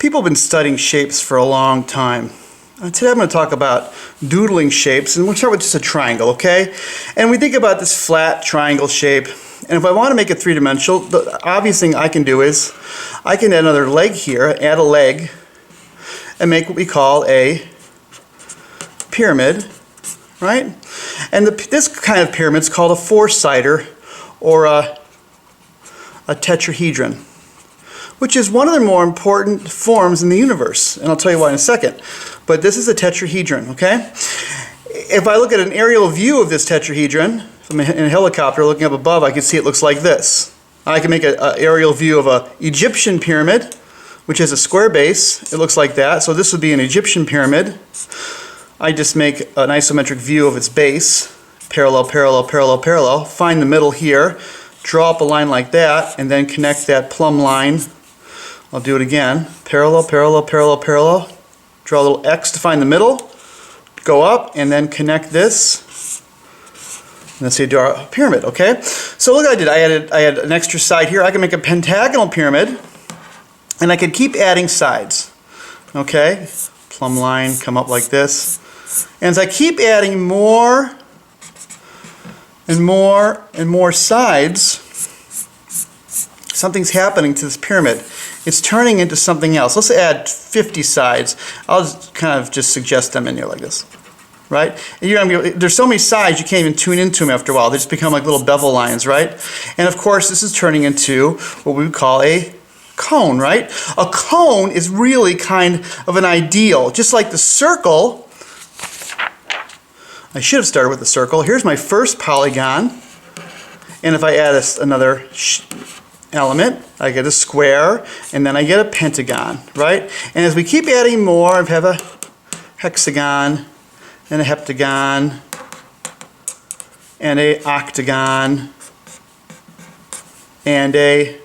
People have been studying shapes for a long time. Today I'm going to talk about doodling shapes, and we'll start with just a triangle, okay? And we think about this flat triangle shape, and if I want to make it three-dimensional, the obvious thing I can do is I can add another leg here, add a leg, and make what we call a pyramid, right? And this kind of pyramid is called a four-sider or a tetrahedron, which is one of the more important forms in the universe, and I'll tell you why in a second. But this is a tetrahedron, okay? If I look at an aerial view of this tetrahedron, if I'm in a helicopter looking up above, I can see it looks like this. I can make an aerial view of an Egyptian pyramid, which has a square base. It looks like that. So this would be an Egyptian pyramid. I just make an isometric view of its base, parallel, parallel, parallel, parallel. Find the middle here, draw up a line like that, and then connect that plumb line. I'll do it again. Parallel, parallel, parallel, parallel. Draw a little X to find the middle. Go up and then connect this. And let's say draw a pyramid, okay? So look what I did. I had an extra side here. I can make a pentagonal pyramid, and I could keep adding sides. Okay? Plumb line, come up like this. And as I keep adding more and more and more sides, something's happening to this pyramid. It's turning into something else. Let's add 50 sides. I'll just kind of just suggest them in here like this, right? And there's so many sides you can't even tune into them after a while. They just become like little bevel lines, right? And of course, this is turning into what we would call a cone, right? A cone is really kind of an ideal. Just like the circle, I should have started with the circle. Here's my first polygon. And if I add another element, I get a square, and then I get a pentagon, right? And as we keep adding more, I have a hexagon, and a heptagon, and a octagon, and a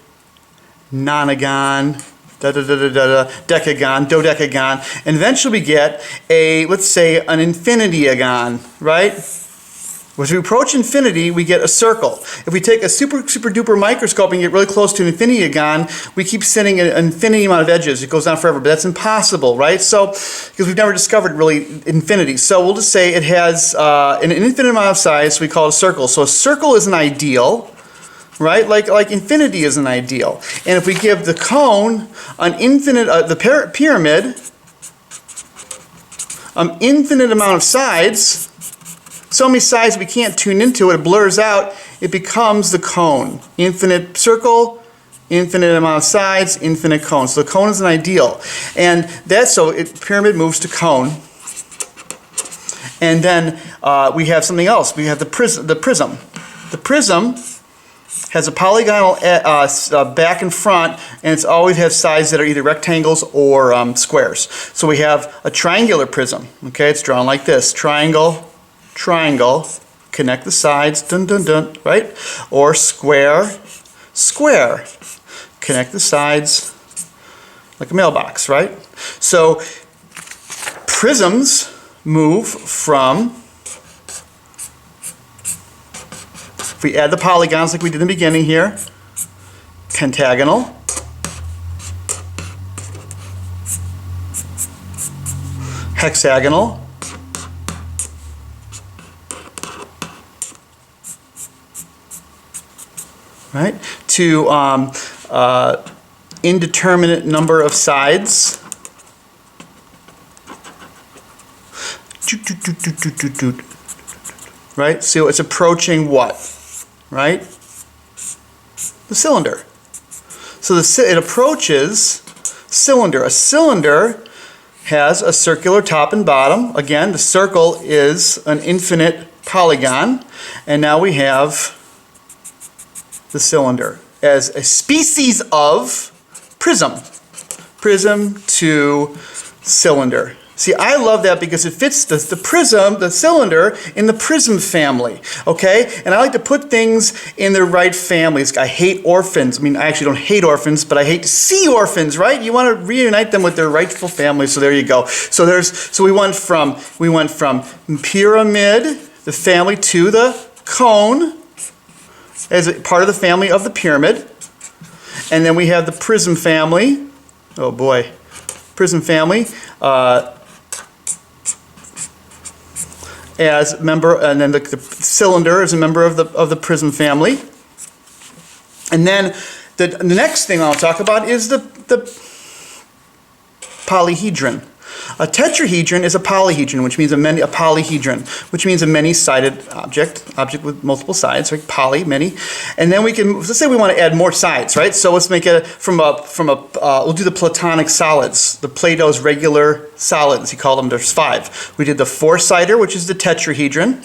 nonagon, decagon, dodecagon, and eventually we get a, let's say, an infinityagon, right? As we approach infinity, we get a circle. If we take a super duper microscope and get really close to an infinityagon, we keep sending an infinity amount of edges. It goes on forever, but that's impossible, right? So, because we've never discovered really infinity. So we'll just say it has an infinite amount of size, so we call it a circle. So a circle is an ideal, right? Like infinity is an ideal. And if we give the cone an infinite, the pyramid, an infinite amount of sides, so many sides we can't tune into it, it blurs out, it becomes the cone. Infinite circle, infinite amount of sides, infinite cone. So the cone is an ideal. And that's so pyramid moves to cone. And then we have something else. We have the prism. The prism has a polygonal back and front, and it always has sides that are either rectangles or squares. So we have a triangular prism. Okay, it's drawn like this. Triangle, triangle, connect the sides, dun dun dun, right? Or square, square, connect the sides like a mailbox, right? So prisms move from, if we add the polygons like we did in the beginning here, pentagonal, hexagonal, right, to indeterminate number of sides. Right, so it's approaching what? Right? The cylinder. So it approaches cylinder. A cylinder has a circular top and bottom. Again, the circle is an infinite polygon, and now we have the cylinder as a species of prism. Prism to cylinder. See, I love that because it fits the prism, the cylinder, in the prism family, okay? And I like to put things in their right families. I hate orphans. I mean, I actually don't hate orphans, but I hate to see orphans, right? You want to reunite them with their rightful families, so there you go. So we went from pyramid, the family, to the cone as a part of the family of the pyramid. And then we have the prism family. Oh boy. Prism family as a member, and then the cylinder is a member of the prism family. And then the next thing I'll talk about is the polyhedron. A tetrahedron is a polyhedron, which means a polyhedron, which means a many-sided object with multiple sides, right? Poly, many. And then we can, let's say we want to add more sides, right? So let's make it we'll do the platonic solids, the Plato's regular solids. He called them, there's 5. We did the 4-sider, which is the tetrahedron.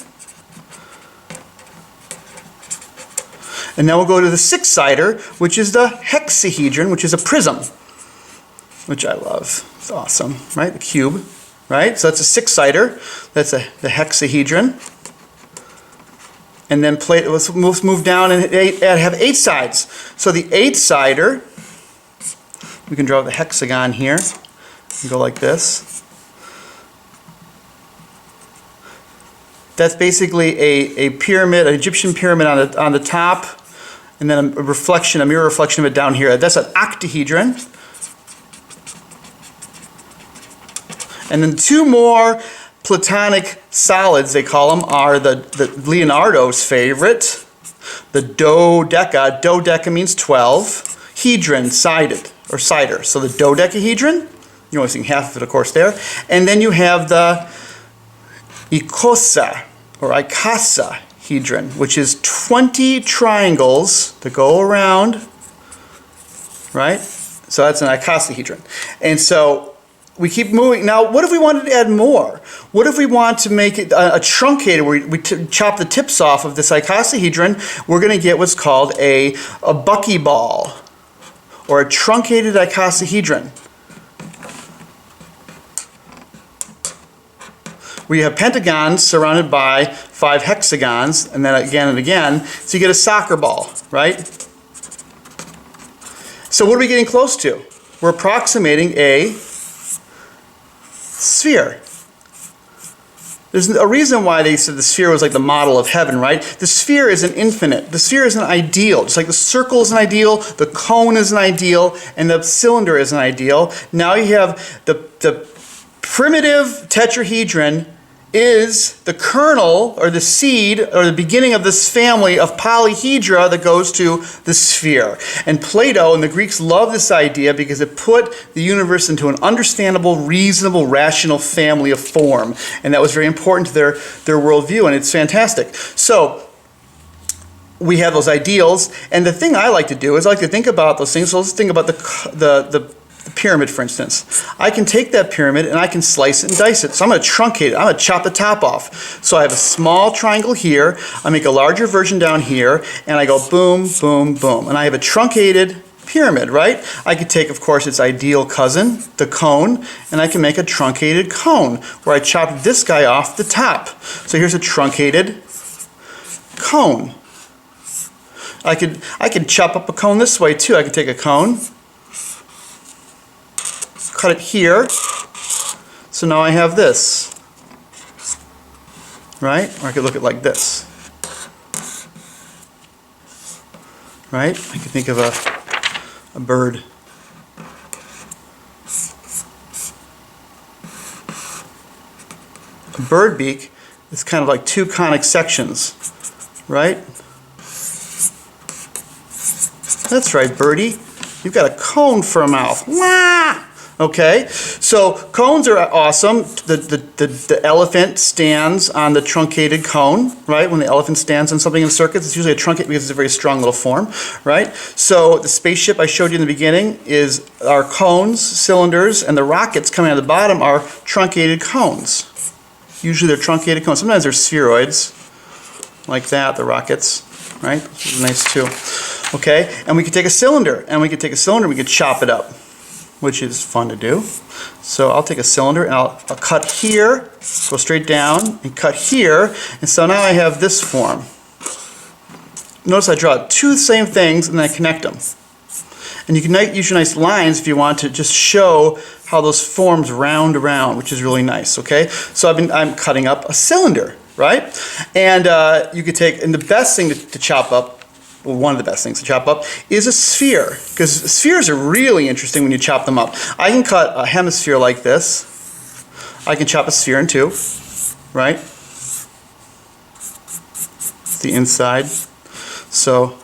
And now we'll go to the 6-sider, which is the hexahedron, which is a prism, which I love. It's awesome, right? The cube, right? So that's a 6-sider. That's the hexahedron. And then let's move down and have 8 sides. So the 8-sider, we can draw the hexagon here and go like this. That's basically a pyramid, an Egyptian pyramid on the top, and then a mirror reflection of it down here. That's an octahedron. And then 2 more platonic solids, they call them, are the Leonardo's favorite, the dodeca. Dodeca means 12. Hedron, sided, or cider. So the dodecahedron, you're only seeing half of it, of course, there. And then you have the icosahedron, which is 20 triangles that go around, right? So that's an icosahedron. And so we keep moving. Now, what if we wanted to add more? What if we want to make it a truncated, where we chop the tips off of this icosahedron? We're going to get what's called a buckyball, or a truncated icosahedron. Where you have pentagons surrounded by 5 hexagons, and then again and again, so you get a soccer ball, right? So what are we getting close to? We're approximating a sphere. There's a reason why they said the sphere was like the model of heaven, right? The sphere is an infinite. The sphere is an ideal. Just like the circle is an ideal, the cone is an ideal, and the cylinder is an ideal. Now you have the primitive tetrahedron is the kernel or the seed or the beginning of this family of polyhedra that goes to the sphere. And Plato and the Greeks love this idea because it put the universe into an understandable, reasonable, rational family of form. And that was very important to their worldview, and it's fantastic. So we have those ideals, and the thing I like to do is I like to think about those things. So let's think about the pyramid, for instance. I can take that pyramid and I can slice it and dice it. So I'm going to truncate it. I'm going to chop the top off. So I have a small triangle here. I make a larger version down here, and I go boom, boom, boom. And I have a truncated pyramid, right? I could take, of course, its ideal cousin, the cone, and I can make a truncated cone where I chop this guy off the top. So here's a truncated cone. I could chop up a cone this way too. I could take a cone, cut it here, so now I have this, right? Or I could look at it like this, right? I could think of a bird. A bird beak is kind of like 2 conic sections, right? That's right, birdie. You've got a cone for a mouth. Wah! Okay, so cones are awesome. The elephant stands on the truncated cone, right? When the elephant stands on something in circuits, it's usually a truncate because it's a very strong little form, right? So the spaceship I showed you in the beginning is our cones, cylinders, and the rockets coming out of the bottom are truncated cones. Usually they're truncated cones. Sometimes they're spheroids, like that, the rockets, right? Which is nice too. Okay, and we could take a cylinder, and we could chop it up, which is fun to do. So I'll take a cylinder and I'll cut here, go straight down, and cut here, and so now I have this form. Notice I draw 2 same things and then I connect them. And you can use your nice lines if you want to just show how those forms round around, which is really nice, okay? So I'm cutting up a cylinder, right? And you could take, and the best thing to chop up well, one of the best things to chop up, is a sphere. Because spheres are really interesting when you chop them up. I can cut a hemisphere like this. I can chop a sphere in two, right? The inside. So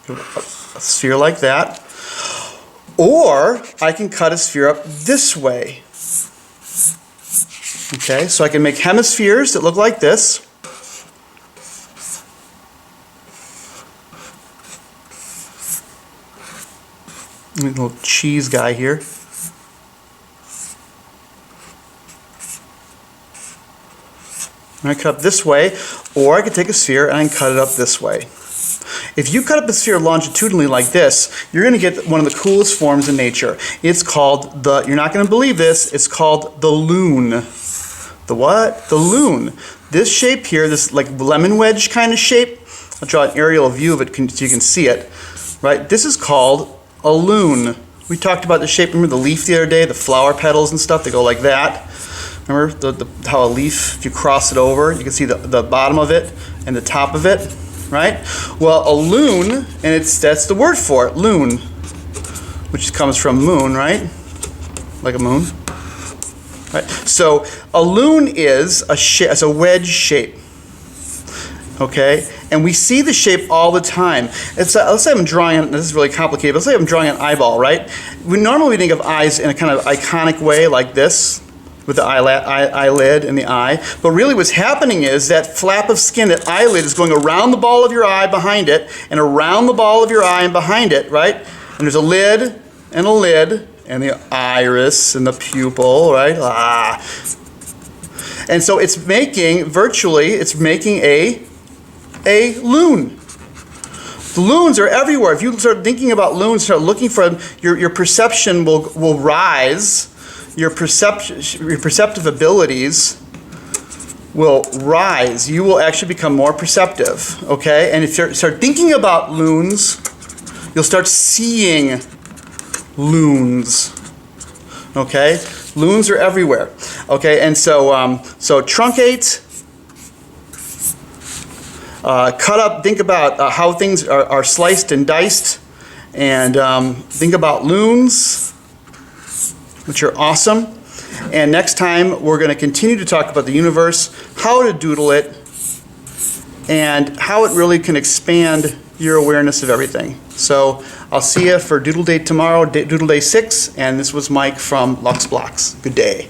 a sphere like that. Or I can cut a sphere up this way. Okay, so I can make hemispheres that look like this. A little cheese guy here. I cut up this way, or I could take a sphere and I can cut it up this way. If you cut up a sphere longitudinally like this, you're going to get one of the coolest forms in nature. It's called the, you're not going to believe this, it's called the loon. The what? The loon. This shape here, this like lemon wedge kind of shape, I'll draw an aerial view of it so you can see it. Right? This is called a loon. We talked about the shape, remember the leaf the other day, the flower petals and stuff, they go like that. Remember how a leaf, if you cross it over, you can see the bottom of it and the top of it, right? Well, a loon, and that's the word for it, loon, which comes from moon, right? Like a moon, right? So a loon is a wedge shape, okay? And we see the shape all the time. Let's say I'm drawing, this is really complicated, but let's say I'm drawing an eyeball, right? We think of eyes in a kind of iconic way like this, with the eyelid and the eye. But really what's happening is that flap of skin, that eyelid, is going around the ball of your eye behind it, and around the ball of your eye and behind it, right? And there's a lid, and the iris, and the pupil, right? And so it's making, virtually, a loon. The loons are everywhere. If you start thinking about loons, start looking for them, your perception will rise. Your perceptive abilities will rise. You will actually become more perceptive, okay? And if you start thinking about loons, you'll start seeing loons, okay? Loons are everywhere, okay? And so, so truncate, cut up, think about how things are sliced and diced, and think about loons, which are awesome. And next time we're going to continue to talk about the universe, how to doodle it, and how it really can expand your awareness of everything. So I'll see you for Doodle Day tomorrow, Doodle Day 6, and this was Mike from Blox. Good day.